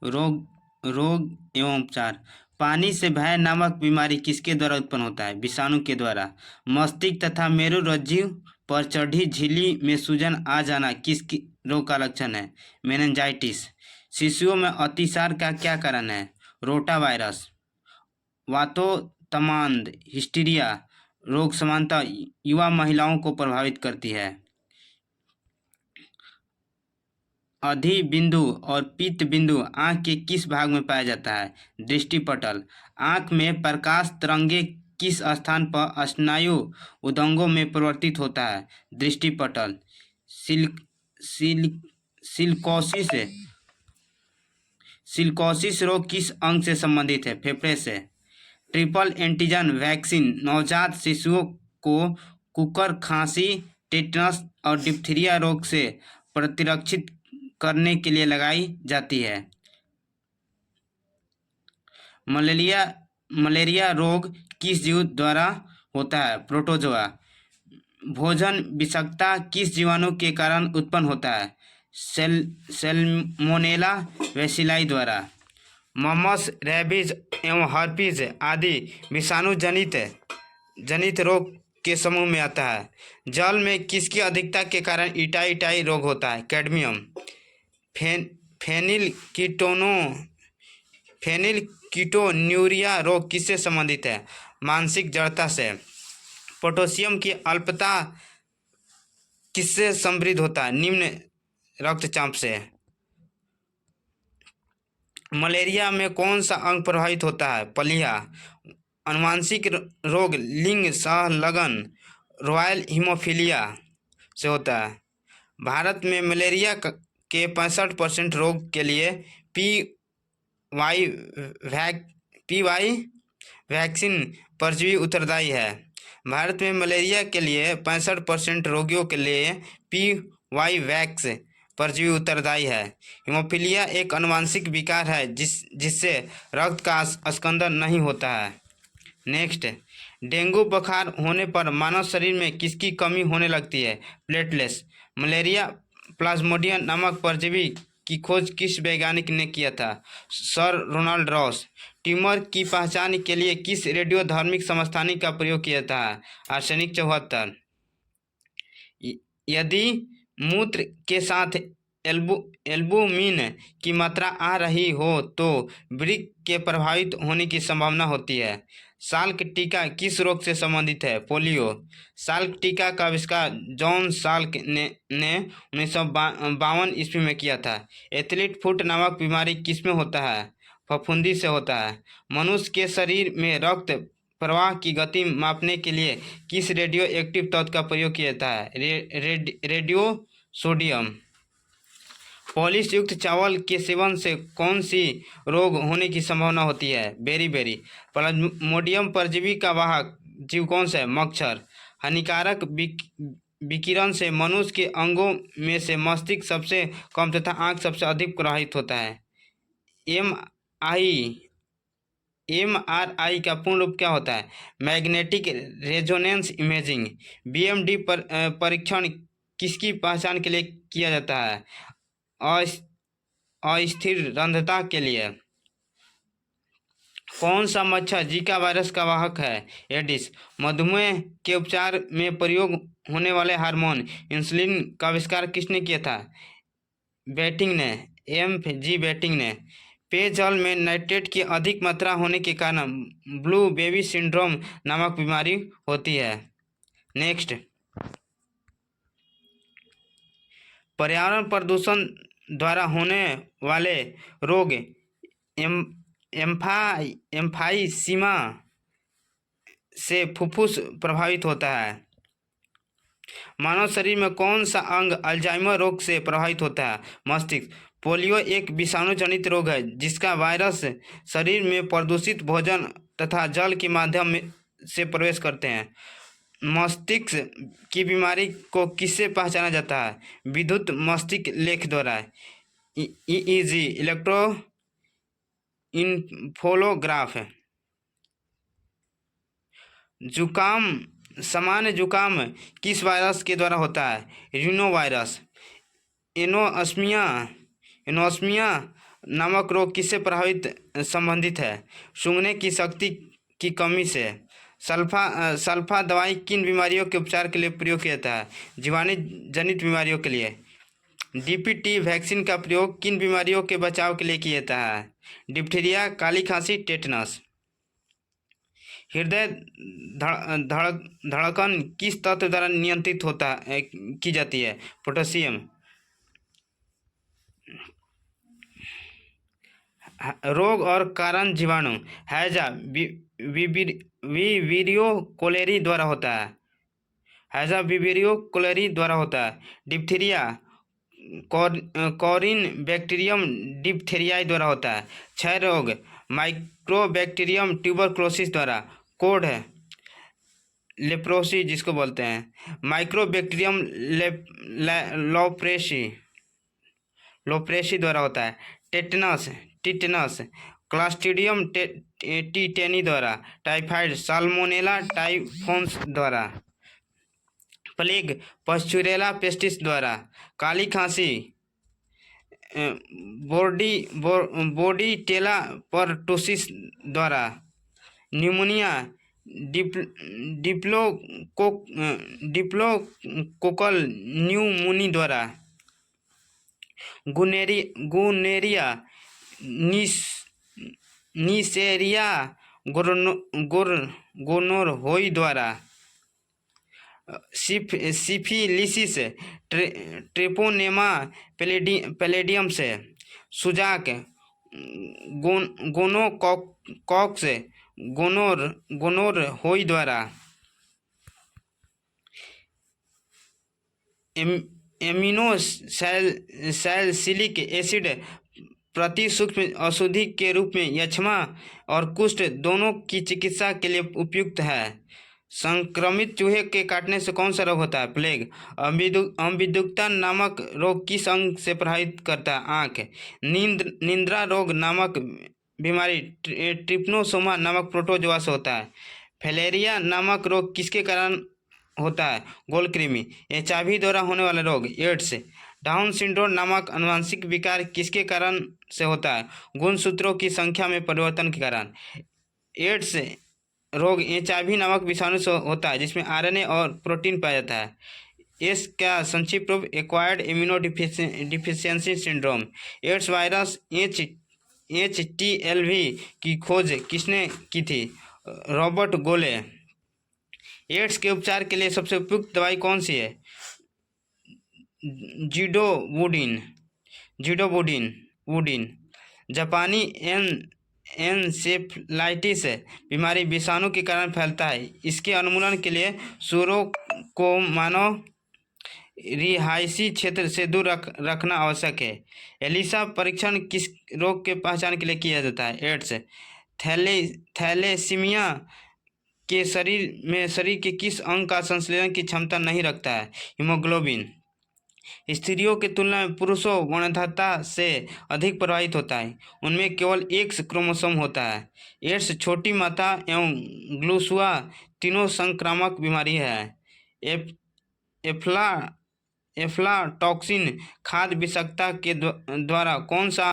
रोग रोग एवं उपचार। पानी से भय नामक बीमारी किसके द्वारा उत्पन्न होता है? विषाणु के द्वारा। मस्तिष्क तथा मेरुरज्जु पर चढ़ी झिल्ली में सूजन आ जाना किस रोग का लक्षण है? मेनिंजाइटिस। शिशुओं में अतिसार का क्या कारण है? Rota virus. वातोत्तमांद हिस्टीरिया रोग सामान्यतः युवा महिलाओं को प्रभावित करती है। अधि बिंदु और पित्त बिंदु आंख के किस भाग में पाया जाता है? दृष्टिपटल। आंख में प्रकाश तरंगे किस स्थान पर स्नायु उद्गों में परिवर्तित होता है? दृष्टिपटल। सिलिकोसिस सिलिकोसिस रोग किस अंग से संबंधित है? फेफड़े से। ट्रिपल एंटीजन वैक्सीन नवजात शिशुओं को कुकर खांसी, टेटनस और डिप्थीरिया रोग से प्रतिरक्षित करने के लिए लगाई जाती है। मलेरिया रोग किस जीव द्वारा होता है? प्रोटोजोआ। भोजन विषाक्तता किस जीवाणु के कारण उत्पन्न होता है? सैल्मोनेला बेसिलाई द्वारा। मम्मस, रेबीज एवं हर्पीज आदि विषाणु जनित रोग के समूह में आता है। जल में किसकी अधिकता के कारण इटाई रोग होता है? कैडमियम। फेनिलकीटोन्यूरिया रोग किससे संबंधित है? मानसिक जड़ता से। पोटेशियम की अल्पता किससे समृद्ध होता है? निम्न रक्तचाप से। मलेरिया में कौन सा अंग प्रभावित होता है? पलिया। अनुवांशिक रोग लिंग सहलगन रॉयल हीमोफीलिया से होता है। भारत में मलेरिया के 65% रोग के लिए पीवाई वैक्सीन परजीवी उत्तरदायी है। भारत में मलेरिया के लिए 65% रोगियों के लिए पीवाई वैक्स परजीवी उत्तरदायी है। हीमोफीलिया एक आनुवंशिक विकार है जिससे रक्त का स्कंदन नहीं होता है। नेक्स्ट, डेंगू बुखार होने पर मानव शरीर में किसकी कमी होने लगती है? प्लेटलेट्स। मलेरिया प्लाज्मोडियम नामक परजीवी की खोज किस वैज्ञानिक ने किया था? Sir Ronald Ross. ट्यूमर की पहचान के लिए किस रेडियोधर्मिक समस्थानिक का प्रयोग किया था? आर्सेनिक 74। यदि मूत्र के साथ एल्बुमिन की मात्रा आ रही हो तो वृक्क के प्रभावित होने की संभावना होती है। साल्क टीका किस रोग से संबंधित है? पोलियो। साल्क टीका का आविष्कार जॉन साल्क ने 1952 ईस्वी में किया था। एथलीट फुट नामक बीमारी किस में होता है? फफूंदी से होता है। मनुष्य के शरीर में रक्त प्रवाह की गति मापने के लिए किस रेडियो एक्टिव तत्व का प्रयोग किया जाता है? Radio sodium. पॉलिश युक्त चावल के सेवन से कौन सी रोग होने की संभावना होती है? बेरी। प्लाज्मोडियम परजीवी का वाहक जीव कौन सा है? मच्छर। हानिकारक विकिरण से मनुष्य के अंगों में से मस्तिष्क सबसे कम तथा आंख सबसे अधिक प्रभावित होता है। MRI का पूर्ण रूप क्या होता है? Magnetic resonance imaging. BMD परीक्षण किसकी पहचान के लिए किया जाता है? अस्थिर रंध्रता के लिए। कौन सा मच्छर जीका वायरस का वाहक है? एडिस। मधुमेह के उपचार में प्रयोग होने वाले हार्मोन इंसुलिन का आविष्कार किसने किया था? बेटिंग ने। MG बेटिंग ने। पेयजल में नाइट्रेट की अधिक मात्रा होने के कारण ब्लू बेबी सिंड्रोम नामक बीमारी होती है। नेक्स्ट, पर्यावरण प्रदूषण द्वारा होने वाले रोग एम्फाइसीमा से फुफ्फुस प्रभावित होता है। मानव शरीर में कौन सा अंग अल्जाइमर रोग से प्रभावित होता है? मस्तिष्क। पोलियो एक विषाणु जनित रोग है जिसका वायरस शरीर में प्रदूषित भोजन तथा जल के माध्यम से प्रवेश करते हैं। मस्तिष्क की बीमारी को किससे पहचाना जाता है? विद्युत मस्तिष्क लेख द्वारा। EEG इलेक्ट्रोइन्फोलोग्राफ। जुकाम सामान्य जुकाम किस वायरस के द्वारा होता है? Reno virus. एनोस्मिया नामक रोग किससे प्रभावित संबंधित है? सूंघने की शक्ति की कमी से। सल्फा दवाई किन बीमारियों के उपचार के लिए प्रयोग किया जाता है? जीवाणु जनित बीमारियों के लिए। डीपीटी वैक्सीन का प्रयोग किन बीमारियों के बचाव के लिए किया जाता है? डिप्थीरिया, काली खांसी, टेटनस। हृदय धड़कन किस तत्व द्वारा नियंत्रित की जाती है? पोटेशियम। रोग और कारण जीवाणु। हैजा विबरियो कोलेरी द्वारा होता है। हैजा विबरियो कोलेरी द्वारा होता है। डिप्थीरिया कॉरिन बैक्टीरियम डिप्थेरियाई द्वारा होता है। क्षय रोग माइक्रोबैक्टीरियम ट्यूबरक्लोसिस द्वारा। कोड है लेप्रोसी जिसको बोलते हैं। माइक्रोबैक्टीरियम लोप्रेसी द्वारा होता है। टिटनस क्लास्ट्रीडियम टीटेनी द्वारा। टाइफाइड साल्मोनेला टाइफोन्स द्वारा। प्लेग पश्चुरेला पेस्टिस द्वारा। काली खांसी बोर्डीटेला परटुसिस द्वारा। न्यूमोनिया डिप्लोकोकल न्यूमोनी द्वारा। गुनेरिया नीसेरिया गोनोरहोई द्वारा। सिफिलिसिस ट्रेपोनेमा पैलेडियम से। सुजाक गोनोकॉक्स गोनोरहोई द्वारा। एमिनो सैलिसिलिक एसिड प्रति सूक्ष्म औषधि के रूप में यक्ष्मा और कुष्ठ दोनों की चिकित्सा के लिए उपयुक्त है। संक्रमित चूहे के काटने से कौन सा रोग होता है? प्लेग। अम्बिदुक्ता नामक रोग किस अंग से प्रभावित करता है? आँख। निद्रा रोग नामक बीमारी ट्रिप्नोसोमा नामक प्रोटोजोआ से होता है। फैलेरिया नामक रोग किसके कारण होता है? गोलकृमि। HIV द्वारा होने वाला रोग एड्स। डाउन सिंड्रोम नामक आनुवंशिक विकार किसके कारण से होता है? गुणसूत्रों की संख्या में परिवर्तन के कारण। एड्स रोग HIV नामक विषाणु से होता है जिसमें RNA और प्रोटीन पाया जाता है। एस का संक्षिप्त रूप acquired immuno deficiency syndrome. AIDS virus HTLV की खोज किसने की थी? रॉबर्ट गोले। एड्स के उपचार के लिए सबसे उपयुक्त दवाई कौन सी है? जिडोवुडिन। जापानी एन्सेफलाइटिस बीमारी विषाणु के कारण फैलता है। इसके उन्मूलन के लिए सूअरों को मानव रिहायशी क्षेत्र से दूर रखना आवश्यक है। एलिसा परीक्षण किस रोग के पहचान के लिए किया जाता है? एड्स। थैलेसीमिया के शरीर के किस अंग का संश्लेषण की क्षमता नहीं रखता है? हीमोग्लोबिन। स्त्रियों की तुलना में पुरुषों वंध्यता से अधिक प्रभावित होता है। उनमें केवल X क्रोमोसोम होता है। एड्स छोटी माता एवं ग्लूसुआ तीनों संक्रामक बीमारी है। एफ्लाटॉक्सिन खाद्य विषाक्तता के द्वारा कौन सा